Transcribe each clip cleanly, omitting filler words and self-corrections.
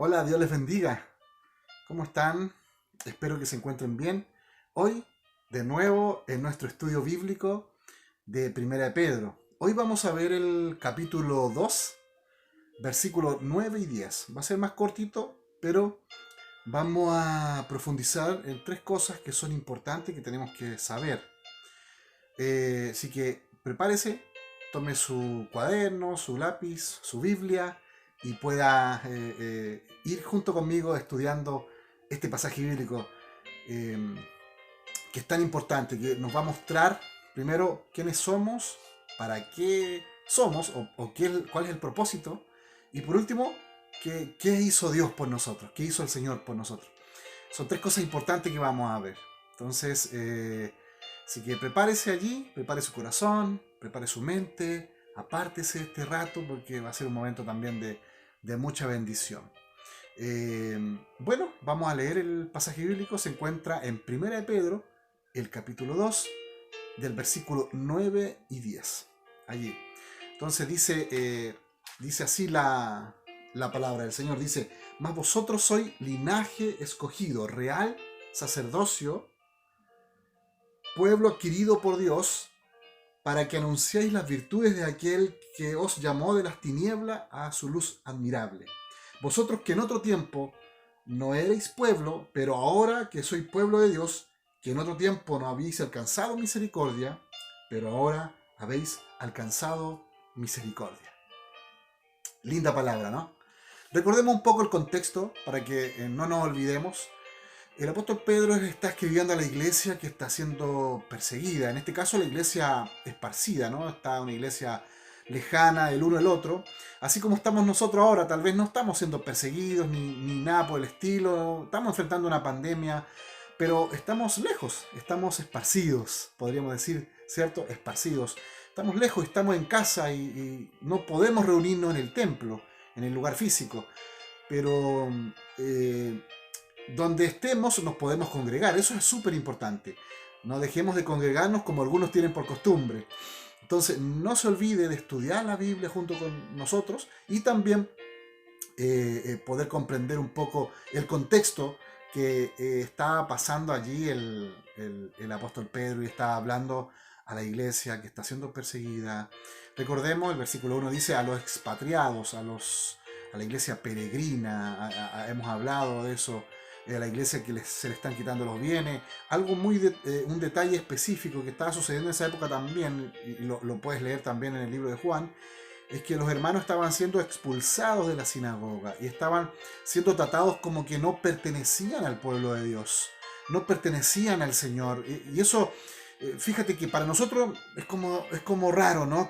Hola, Dios les bendiga. ¿Cómo están? Espero que se encuentren bien. Hoy, de nuevo, en nuestro estudio bíblico de Primera de Pedro. Hoy vamos a ver el capítulo 2, versículos 9 y 10. Va a ser más cortito, pero vamos a profundizar en tres cosas que son importantes que tenemos que saber. Así que prepárese, tome su cuaderno, su lápiz, su Biblia y pueda ir junto conmigo estudiando este pasaje bíblico eh, que es tan importante, que nos va a mostrar primero quiénes somos, para qué somos o cuál es el propósito y por último, qué hizo Dios por nosotros, qué hizo el Señor por nosotros. Son tres cosas importantes que vamos a ver. Entonces, así que prepárese allí, prepare su corazón, prepare su mente, apártese este rato porque va a ser un momento también de mucha bendición. Bueno, vamos a leer el pasaje bíblico. Se encuentra en Primera de Pedro, el capítulo 2, del versículo 9 y 10. Allí. Entonces dice así la palabra del Señor. Dice, mas vosotros sois linaje escogido, real sacerdocio, pueblo adquirido por Dios, para que anunciéis las virtudes de aquel que os llamó de las tinieblas a su luz admirable. Vosotros que en otro tiempo no erais pueblo, pero ahora que sois pueblo de Dios, que en otro tiempo no habéis alcanzado misericordia, pero ahora habéis alcanzado misericordia. Linda palabra, ¿no? Recordemos un poco el contexto para que no nos olvidemos. El apóstol Pedro está escribiendo a la iglesia que está siendo perseguida. En este caso la iglesia esparcida, ¿no? Está una iglesia lejana el uno del otro. Así como estamos nosotros ahora, tal vez no estamos siendo perseguidos ni nada por el estilo. Estamos enfrentando una pandemia, pero estamos lejos, estamos esparcidos, podríamos decir, ¿cierto? Esparcidos. Estamos lejos, estamos en casa y no podemos reunirnos en el templo, en el lugar físico. Pero donde estemos nos podemos congregar. Eso es súper importante. No dejemos de congregarnos como algunos tienen por costumbre. Entonces, no se olvide de estudiar la Biblia junto con nosotros y también poder comprender un poco el contexto que está pasando allí el apóstol Pedro y está hablando a la iglesia que está siendo perseguida. Recordemos, el versículo 1 dice a los expatriados, a la iglesia peregrina, hemos hablado de eso, a la iglesia que se le están quitando los bienes, algo un detalle específico que estaba sucediendo en esa época también, y lo puedes leer también en el libro de Juan, es que los hermanos estaban siendo expulsados de la sinagoga y estaban siendo tratados como que no pertenecían al pueblo de Dios, no pertenecían al Señor. Y eso, fíjate que para nosotros es como raro, ¿no?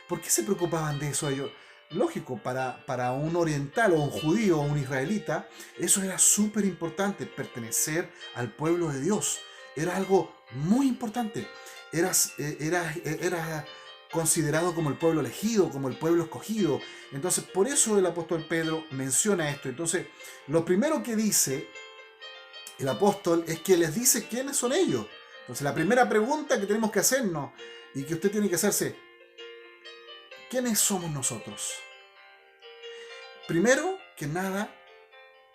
¿Por qué se preocupaban de eso ellos? Lógico, para un oriental o un judío o un israelita, eso era súper importante, pertenecer al pueblo de Dios. Era algo muy importante. Era considerado como el pueblo elegido, como el pueblo escogido. Entonces, por eso el apóstol Pedro menciona esto. Entonces, lo primero que dice el apóstol es que les dice quiénes son ellos. Entonces, la primera pregunta que tenemos que hacernos y que usted tiene que hacerse, ¿quiénes somos nosotros? Primero que nada,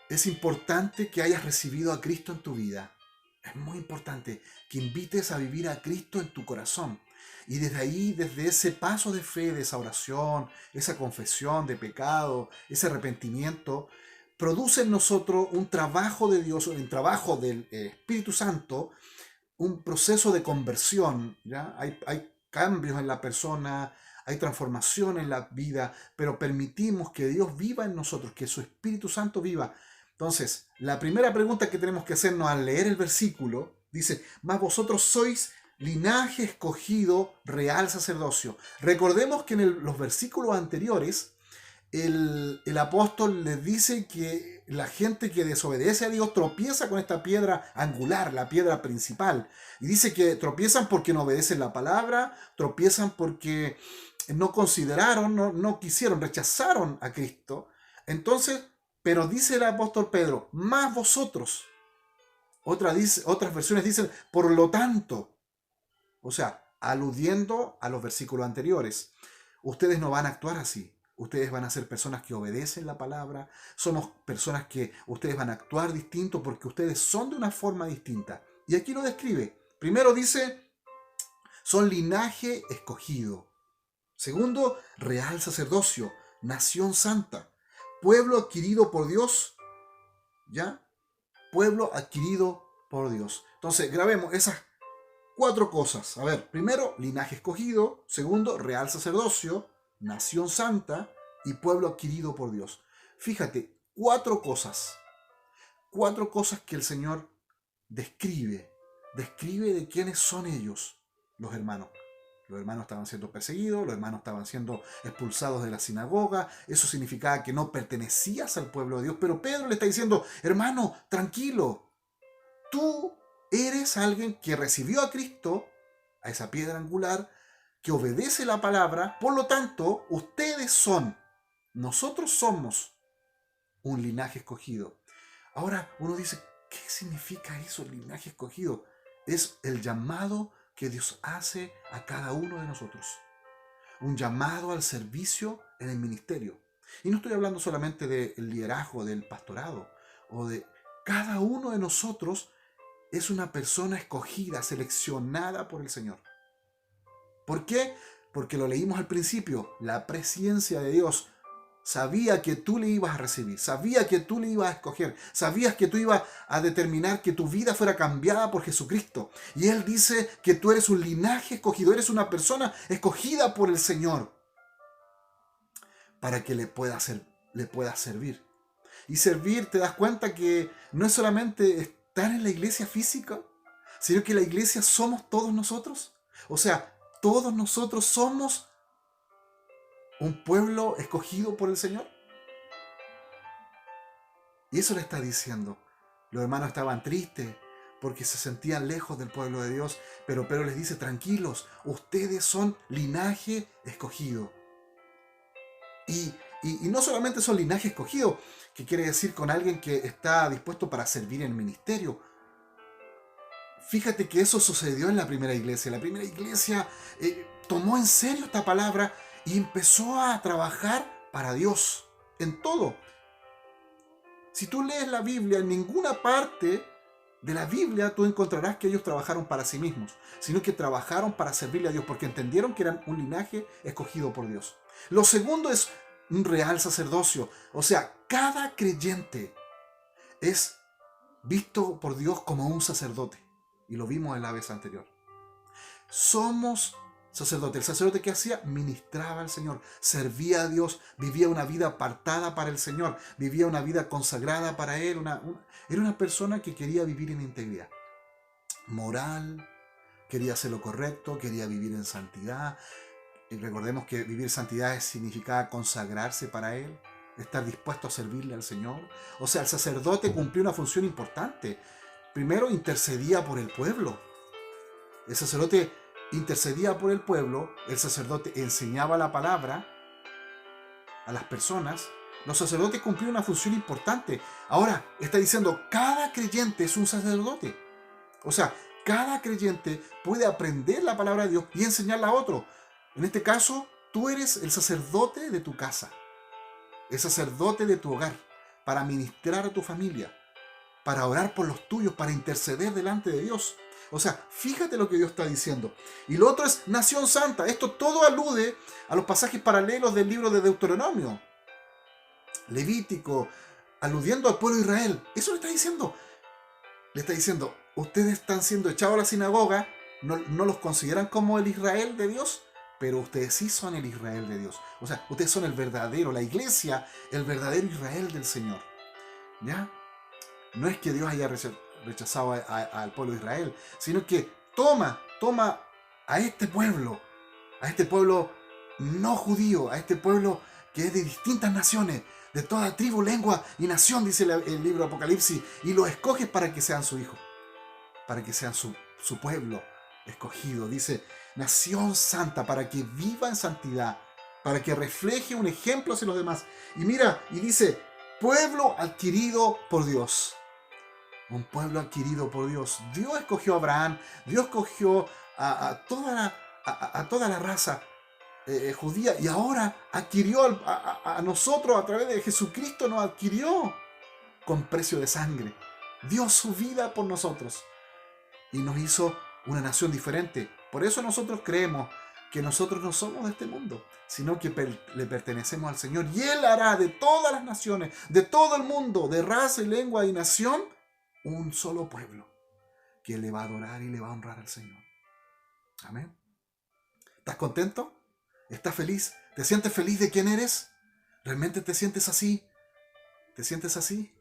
es importante que hayas recibido a Cristo en tu vida. Es muy importante que invites a vivir a Cristo en tu corazón. Y desde ahí, desde ese paso de fe, de esa oración, esa confesión de pecado, ese arrepentimiento, produce en nosotros un trabajo de Dios, un trabajo del Espíritu Santo, un proceso de conversión. ¿Ya? Hay cambios en la persona, hay transformación en la vida, pero permitimos que Dios viva en nosotros, que su Espíritu Santo viva. Entonces, la primera pregunta que tenemos que hacernos al leer el versículo, dice, mas vosotros sois linaje escogido, real sacerdocio. Recordemos que en los versículos anteriores, el apóstol les dice que la gente que desobedece a Dios tropieza con esta piedra angular, la piedra principal. Y dice que tropiezan porque no obedecen la palabra, tropiezan porque no consideraron, no quisieron, rechazaron a Cristo. Entonces, pero dice el apóstol Pedro, más vosotros. Otras versiones dicen, por lo tanto. O sea, aludiendo a los versículos anteriores. Ustedes no van a actuar así. Ustedes van a ser personas que obedecen la palabra. Somos personas que ustedes van a actuar distinto porque ustedes son de una forma distinta. Y aquí lo describe. Primero dice, son linaje escogido. Segundo, real sacerdocio, nación santa, pueblo adquirido por Dios. ¿Ya? Pueblo adquirido por Dios. Entonces, grabemos esas 4 cosas. A ver, primero, linaje escogido. Segundo, real sacerdocio, nación santa y pueblo adquirido por Dios. Fíjate, 4 cosas. 4 cosas que el Señor describe. Describe de quiénes son ellos, los hermanos. Los hermanos estaban siendo perseguidos, los hermanos estaban siendo expulsados de la sinagoga. Eso significaba que no pertenecías al pueblo de Dios. Pero Pedro le está diciendo, hermano, tranquilo. Tú eres alguien que recibió a Cristo, a esa piedra angular, que obedece la palabra. Por lo tanto, nosotros somos un linaje escogido. Ahora uno dice, ¿qué significa eso, linaje escogido? Es el llamado que Dios hace a cada uno de nosotros. Un llamado al servicio en el ministerio. Y no estoy hablando solamente del liderazgo, del pastorado, o de cada uno de nosotros es una persona escogida, seleccionada por el Señor. ¿Por qué? Porque lo leímos al principio, la presciencia de Dios sabía que tú le ibas a recibir, sabía que tú le ibas a escoger, sabías que tú ibas a determinar que tu vida fuera cambiada por Jesucristo. Y Él dice que tú eres un linaje escogido, eres una persona escogida por el Señor para que le puedas servir. Y servir, te das cuenta que no es solamente estar en la iglesia física, sino que la iglesia somos todos nosotros. O sea, todos nosotros somos un pueblo escogido por el Señor. Y eso le está diciendo. Los hermanos estaban tristes porque se sentían lejos del pueblo de Dios, pero Pedro les dice, tranquilos, ustedes son linaje escogido. Y no solamente son linaje escogido, que quiere decir con alguien que está dispuesto para servir en el ministerio. Fíjate que eso sucedió en la primera iglesia. La primera iglesia tomó en serio esta palabra y empezó a trabajar para Dios en todo. Si tú lees la Biblia, en ninguna parte de la Biblia tú encontrarás que ellos trabajaron para sí mismos, sino que trabajaron para servirle a Dios, porque entendieron que eran un linaje escogido por Dios. Lo segundo es un real sacerdocio. O sea, cada creyente es visto por Dios como un sacerdote. Y lo vimos en la vez anterior. Somos sacerdotes. El sacerdote, ¿qué hacía? Ministraba al Señor, servía a Dios, vivía una vida apartada para el Señor, vivía una vida consagrada para Él. Era una persona que quería vivir en integridad moral, quería hacer lo correcto, quería vivir en santidad. Y recordemos que vivir santidad significaba consagrarse para Él, estar dispuesto a servirle al Señor. O sea, el sacerdote cumplió una función importante. Primero, intercedía por el pueblo. El sacerdote intercedía por el pueblo, el sacerdote enseñaba la palabra a las personas. Los sacerdotes cumplieron una función importante. Ahora, está diciendo, cada creyente es un sacerdote. O sea, cada creyente puede aprender la palabra de Dios y enseñarla a otro. En este caso, tú eres el sacerdote de tu casa, el sacerdote de tu hogar, para ministrar a tu familia, para orar por los tuyos, para interceder delante de Dios. O sea, fíjate lo que Dios está diciendo. Y lo otro es nación santa. Esto todo alude a los pasajes paralelos del libro de Deuteronomio, Levítico, aludiendo al pueblo de Israel. Eso le está diciendo. Le está diciendo, ustedes están siendo echados a la sinagoga, no los consideran como el Israel de Dios, pero ustedes sí son el Israel de Dios. O sea, ustedes son el verdadero, la iglesia, el verdadero Israel del Señor. ¿Ya? No es que Dios haya rechazado al pueblo de Israel, sino que toma a este pueblo no judío, a este pueblo que es de distintas naciones, de toda tribu, lengua y nación, dice el libro de Apocalipsis, y lo escoge para que sean su hijo, para que sean su pueblo escogido. Dice, nación santa, para que viva en santidad, para que refleje un ejemplo hacia los demás. Y mira, y dice, pueblo adquirido por Dios. Un pueblo adquirido por Dios. Dios escogió a Abraham, Dios escogió a toda la raza judía, y ahora adquirió a nosotros a través de Jesucristo, nos adquirió con precio de sangre. Dio su vida por nosotros y nos hizo una nación diferente. Por eso nosotros creemos que nosotros no somos de este mundo, sino que le pertenecemos al Señor. Y Él hará de todas las naciones, de todo el mundo, de raza y lengua y nación, un solo pueblo que le va a adorar y le va a honrar al Señor. Amén. ¿Estás contento? ¿Estás feliz? ¿Te sientes feliz de quién eres? ¿Realmente te sientes así? ¿Te sientes así?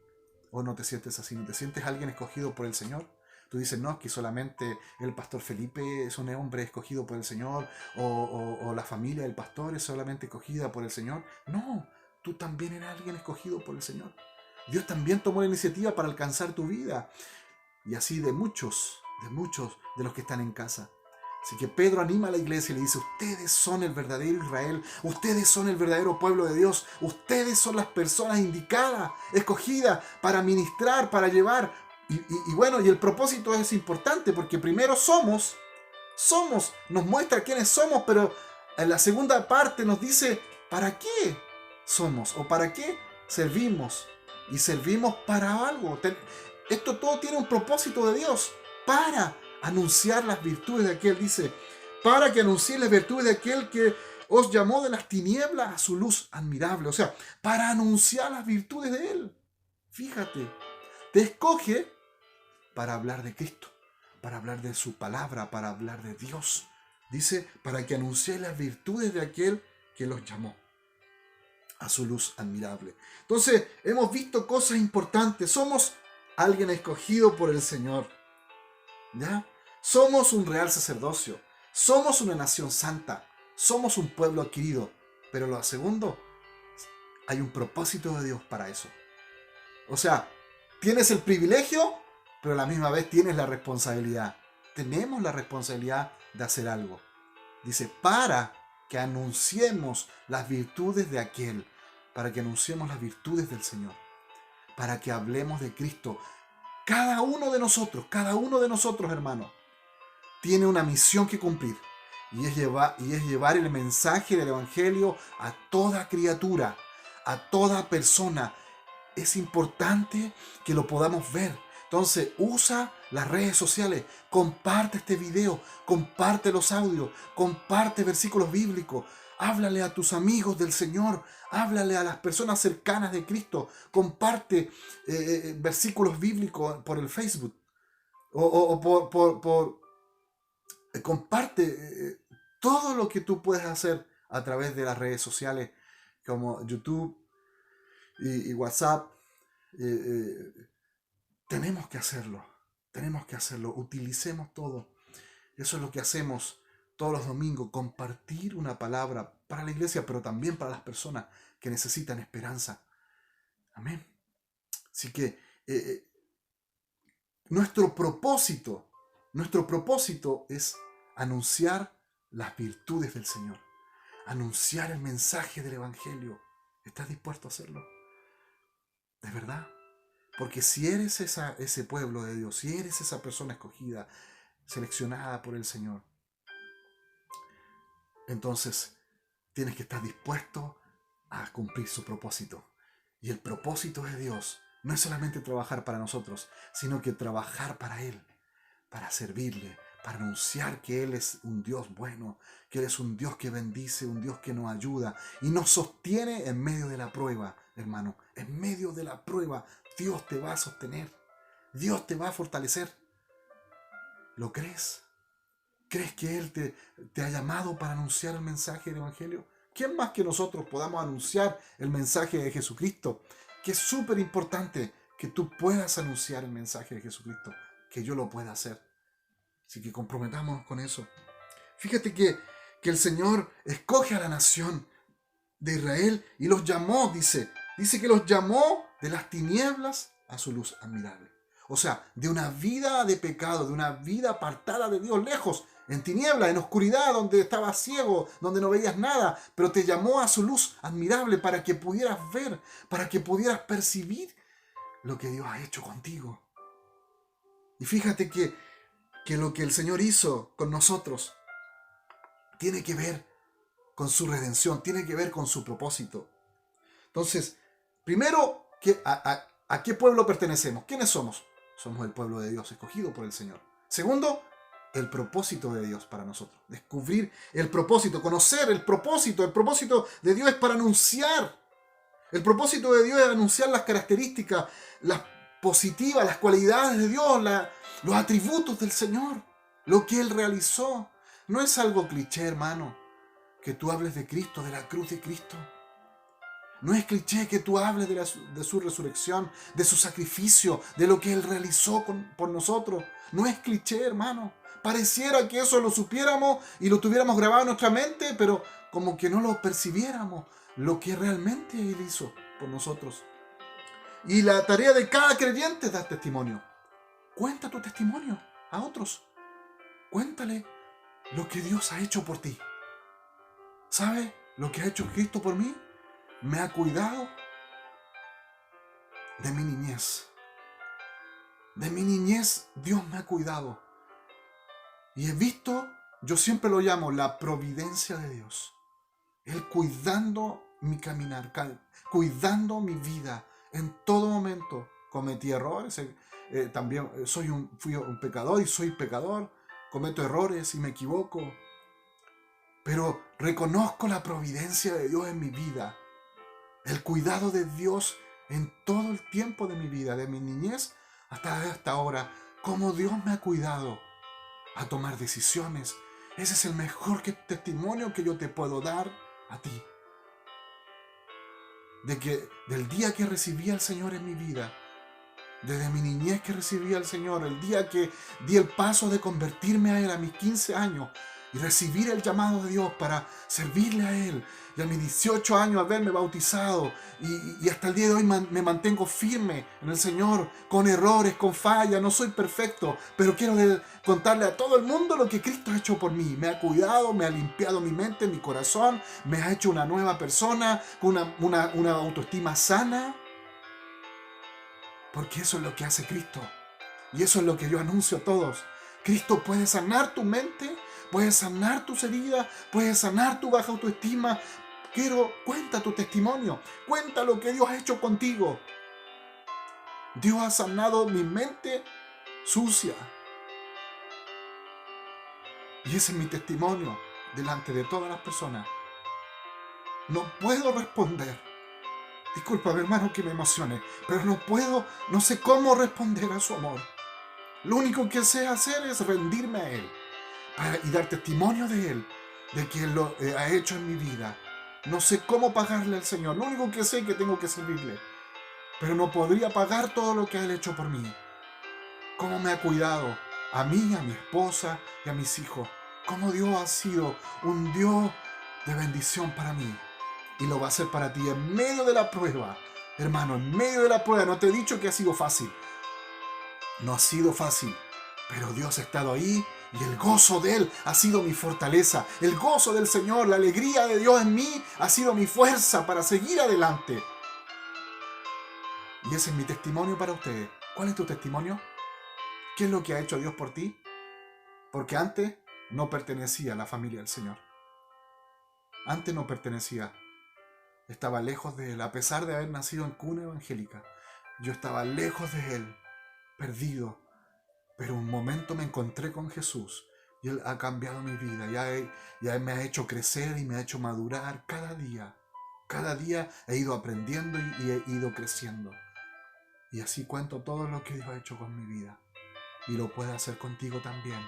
¿O no te sientes así? ¿No te sientes alguien escogido por el Señor? Tú dices, no, que solamente el pastor Felipe es un hombre escogido por el Señor, o la familia del pastor es solamente escogida por el Señor. No, tú también eres alguien escogido por el Señor. Dios también tomó la iniciativa para alcanzar tu vida. Y así de muchos de los que están en casa. Así que Pedro anima a la iglesia y le dice, ustedes son el verdadero Israel, ustedes son el verdadero pueblo de Dios, ustedes son las personas indicadas, escogidas para ministrar, para llevar. Y bueno, y el propósito es importante porque primero somos, nos muestra quiénes somos, pero en la segunda parte nos dice para qué somos o para qué servimos. Y servimos para algo. Esto todo tiene un propósito de Dios, para anunciar las virtudes de aquel, dice, para que anunciéis las virtudes de aquel que os llamó de las tinieblas a su luz admirable. O sea, para anunciar las virtudes de Él. Fíjate, te escoge para hablar de Cristo, para hablar de su palabra, para hablar de Dios. Dice, para que anunciéis las virtudes de aquel que los llamó a su luz admirable. Entonces, hemos visto cosas importantes. Somos alguien escogido por el Señor. ¿Ya? Somos un real sacerdocio. Somos una nación santa. Somos un pueblo adquirido. Pero lo segundo, hay un propósito de Dios para eso. O sea, tienes el privilegio, pero a la misma vez tienes la responsabilidad. Tenemos la responsabilidad de hacer algo. Dice, para que anunciemos las virtudes de aquel, para que anunciemos las virtudes del Señor, para que hablemos de Cristo. Cada uno de nosotros, hermano, tiene una misión que cumplir, y es llevar el mensaje del Evangelio a toda criatura, a toda persona. Es importante que lo podamos ver. Entonces, usa las redes sociales, comparte este video, comparte los audios, comparte versículos bíblicos, háblale a tus amigos del Señor, háblale a las personas cercanas de Cristo, comparte versículos bíblicos por el Facebook, comparte todo lo que tú puedes hacer a través de las redes sociales como YouTube y WhatsApp. Tenemos que hacerlo, utilicemos todo. Eso es lo que hacemos todos los domingos, compartir una palabra para la iglesia, pero también para las personas que necesitan esperanza. Amén. Así que nuestro propósito es anunciar las virtudes del Señor, anunciar el mensaje del Evangelio. ¿Estás dispuesto a hacerlo? ¿De verdad? Porque si eres ese pueblo de Dios, si eres esa persona escogida, seleccionada por el Señor, entonces tienes que estar dispuesto a cumplir su propósito. Y el propósito de Dios no es solamente trabajar para nosotros, sino que trabajar para Él, para servirle, para anunciar que Él es un Dios bueno, que Él es un Dios que bendice, un Dios que nos ayuda y nos sostiene en medio de la prueba, hermano. En medio de la prueba, Dios te va a sostener, Dios te va a fortalecer. ¿Lo crees? ¿Crees que Él te ha llamado para anunciar el mensaje del Evangelio? ¿Quién más que nosotros podamos anunciar el mensaje de Jesucristo? Que es súper importante que tú puedas anunciar el mensaje de Jesucristo, que yo lo pueda hacer. Así que comprometámonos con eso. Fíjate que el Señor escoge a la nación de Israel y los llamó, dice que los llamó de las tinieblas a su luz admirable. O sea, de una vida de pecado, de una vida apartada de Dios, lejos, en tinieblas, en oscuridad, donde estabas ciego, donde no veías nada, pero te llamó a su luz admirable para que pudieras ver, para que pudieras percibir lo que Dios ha hecho contigo. Y fíjate que lo que el Señor hizo con nosotros tiene que ver con su redención, tiene que ver con su propósito. Entonces, primero, ¿a qué pueblo pertenecemos? ¿Quiénes somos? Somos el pueblo de Dios, escogido por el Señor. Segundo, el propósito de Dios para nosotros. Descubrir el propósito, conocer el propósito. El propósito de Dios es para anunciar. El propósito de Dios es anunciar las características, las positivas, las cualidades de Dios, los atributos del Señor, lo que Él realizó. No es algo cliché, hermano, que tú hables de Cristo, de la cruz de Cristo. No es cliché que tú hables de su resurrección, de su sacrificio, de lo que Él realizó por nosotros. No es cliché, hermano. Pareciera que eso lo supiéramos y lo tuviéramos grabado en nuestra mente, pero como que no lo percibiéramos, lo que realmente Él hizo por nosotros. Y la tarea de cada creyente es dar testimonio. Cuenta tu testimonio a otros. Cuéntale lo que Dios ha hecho por ti. ¿Sabes lo que ha hecho Cristo por mí? Me ha cuidado de mi niñez. De mi niñez Dios me ha cuidado. Y he visto, yo siempre lo llamo la providencia de Dios. Él cuidando mi caminar, cuidando mi vida en todo momento. Cometí errores, también fui un pecador y soy pecador. Cometo errores y me equivoco. Pero reconozco la providencia de Dios en mi vida. El cuidado de Dios en todo el tiempo de mi vida, de mi niñez hasta ahora. Cómo Dios me ha cuidado a tomar decisiones. Ese es el mejor testimonio que yo te puedo dar a ti. Del día que recibí al Señor en mi vida, desde mi niñez que recibí al Señor, el día que di el paso de convertirme a Él a mis 15 años y recibir el llamado de Dios para servirle a Él, y a mis 18 años haberme bautizado, y hasta el día de hoy me mantengo firme en el Señor, con errores, con fallas, no soy perfecto, pero quiero contarle a todo el mundo lo que Cristo ha hecho por mí. Me ha cuidado, me ha limpiado mi mente, mi corazón, me ha hecho una nueva persona, con una autoestima sana, porque eso es lo que hace Cristo, y eso es lo que yo anuncio a todos. Cristo puede sanar tu mente, puede sanar tus heridas, puede sanar tu baja autoestima. Cuenta tu testimonio, cuenta lo que Dios ha hecho contigo. Dios ha sanado mi mente sucia. Y ese es mi testimonio delante de todas las personas. No puedo responder. Discúlpame, hermano, que me emocione, pero no sé cómo responder a su amor. Lo único que sé hacer es rendirme a Él y dar testimonio de Él, de que Él lo ha hecho en mi vida. No sé cómo pagarle al Señor. Lo único que sé es que tengo que servirle. Pero no podría pagar todo lo que Él ha hecho por mí. Cómo me ha cuidado a mí, a mi esposa y a mis hijos. Cómo Dios ha sido un Dios de bendición para mí. Y lo va a hacer para ti en medio de la prueba. Hermano, en medio de la prueba. No te he dicho que ha sido fácil. No ha sido fácil. Pero Dios ha estado ahí. Y el gozo de Él ha sido mi fortaleza. El gozo del Señor, la alegría de Dios en mí ha sido mi fuerza para seguir adelante. Y ese es mi testimonio para ustedes. ¿Cuál es tu testimonio? ¿Qué es lo que ha hecho Dios por ti? Porque antes no pertenecía a la familia del Señor. Antes no pertenecía. Estaba lejos de Él. A pesar de haber nacido en cuna evangélica, yo estaba lejos de Él, perdido. Pero un momento me encontré con Jesús y Él ha cambiado mi vida. Ya me ha hecho crecer y me ha hecho madurar cada día. Cada día he ido aprendiendo y he ido creciendo. Y así cuento todo lo que Dios ha hecho con mi vida. Y lo puede hacer contigo también.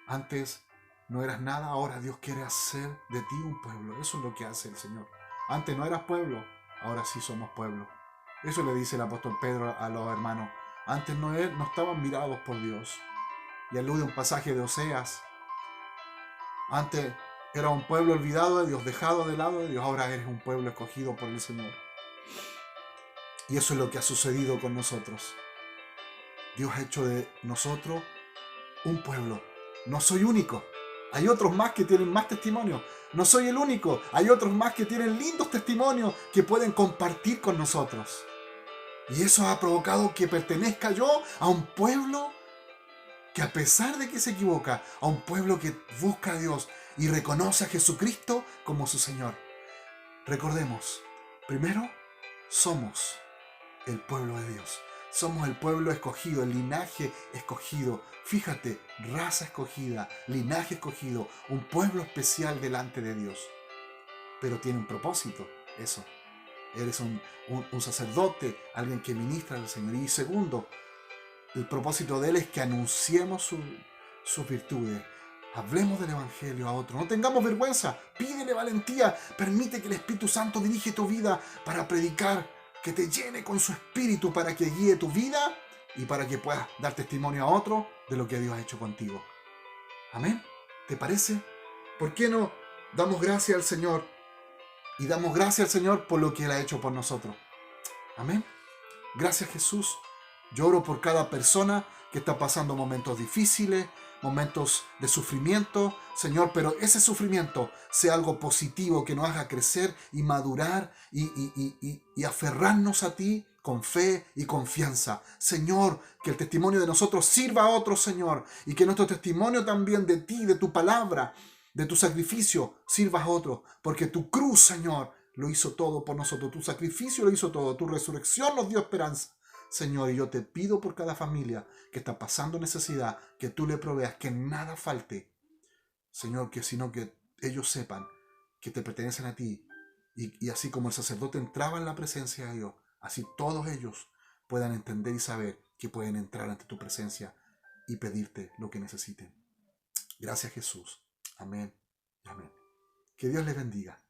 Antes no eras nada, ahora Dios quiere hacer de ti un pueblo. Eso es lo que hace el Señor. Antes no eras pueblo, ahora sí somos pueblo. Eso le dice el apóstol Pedro a los hermanos. Antes no estaban mirados por Dios. Y alude a un pasaje de Oseas. Antes era un pueblo olvidado de Dios, dejado de lado de Dios. Ahora eres un pueblo escogido por el Señor. Y eso es lo que ha sucedido con nosotros. Dios ha hecho de nosotros un pueblo. No soy único. Hay otros más que tienen más testimonios. No soy el único. Hay otros más que tienen lindos testimonios que pueden compartir con nosotros. Y eso ha provocado que pertenezca yo a un pueblo que, a pesar de que se equivoca, a un pueblo que busca a Dios y reconoce a Jesucristo como su Señor. Recordemos, primero, somos el pueblo de Dios. Somos el pueblo escogido, el linaje escogido. Fíjate, raza escogida, linaje escogido, un pueblo especial delante de Dios. Pero tiene un propósito, eso. Eres un sacerdote, alguien que ministra al Señor. Y segundo, el propósito de Él es que anunciemos sus virtudes. Hablemos del Evangelio a otros. No tengamos vergüenza. Pídele valentía. Permite que el Espíritu Santo dirige tu vida para predicar. Que te llene con su Espíritu para que guíe tu vida y para que puedas dar testimonio a otro de lo que Dios ha hecho contigo. Amén. ¿Te parece? ¿Por qué no damos gracias al Señor? Y damos gracias al Señor por lo que Él ha hecho por nosotros. Amén. Gracias, Jesús. Yo oro por cada persona que está pasando momentos difíciles, momentos de sufrimiento, Señor, pero ese sufrimiento sea algo positivo que nos haga crecer y madurar y aferrarnos a ti con fe y confianza. Señor, que el testimonio de nosotros sirva a otros, Señor, y que nuestro testimonio también de ti, de tu palabra, de tu sacrificio, sirva a otros, porque tu cruz, Señor, lo hizo todo por nosotros, tu sacrificio lo hizo todo, tu resurrección nos dio esperanza. Señor, y yo te pido por cada familia que está pasando necesidad, que tú le proveas, que nada falte. Señor, sino que ellos sepan que te pertenecen a ti. Y así como el sacerdote entraba en la presencia de Dios, así todos ellos puedan entender y saber que pueden entrar ante tu presencia y pedirte lo que necesiten. Gracias, Jesús. Amén y amén. Que Dios les bendiga.